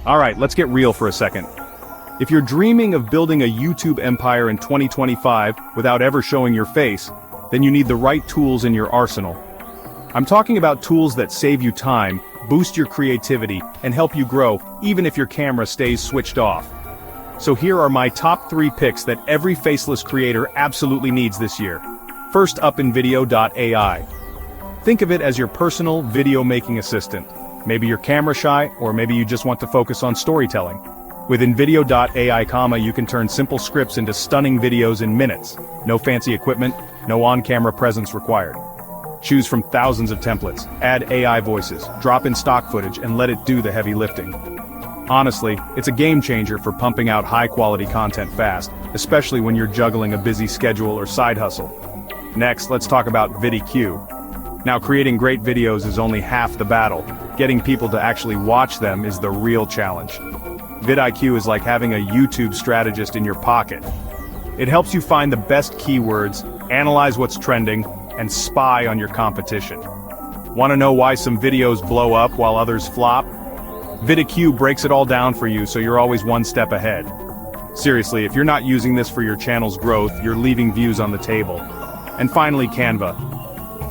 Alright, let's get real for a second. If you're dreaming of building a YouTube empire in 2025 without ever showing your face, then you need the right tools in your arsenal. I'm talking about tools that save you time, boost your creativity, and help you grow, even if your camera stays switched off. So here are my top 3 picks that every faceless creator absolutely needs this year. First up, InVideo.ai. Think of it as your personal video-making assistant. Maybe you're camera shy, or maybe you just want to focus on storytelling. With InVideo.ai, you can turn simple scripts into stunning videos in minutes. No fancy equipment, no on-camera presence required. Choose from thousands of templates, add AI voices, drop in stock footage, and let it do the heavy lifting. Honestly, it's a game changer for pumping out high-quality content fast, especially when you're juggling a busy schedule or side hustle. Next, let's talk about VidIQ. Now, creating great videos is only half the battle. Getting people to actually watch them is the real challenge. VidIQ is like having a YouTube strategist in your pocket. It helps you find the best keywords, analyze what's trending, and spy on your competition. Want to know why some videos blow up while others flop? VidIQ breaks it all down for you so you're always one step ahead. Seriously, if you're not using this for your channel's growth, you're leaving views on the table. And finally, Canva.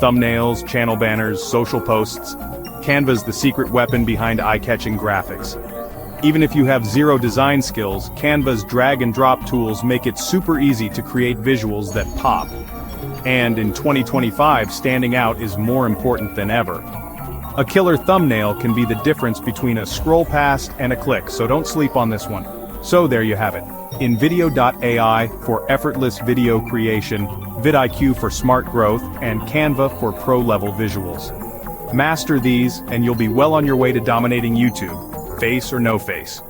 Thumbnails, channel banners, social posts. Canva's the secret weapon behind eye-catching graphics. Even if you have zero design skills, Canva's drag-and-drop tools make it super easy to create visuals that pop. And in 2025, standing out is more important than ever. A killer thumbnail can be the difference between a scroll past and a click, so don't sleep on this one. So there you have it. InVideo.ai for effortless video creation, vidIQ for smart growth, and Canva for pro-level visuals. Master these, and you'll be well on your way to dominating YouTube, face or no face.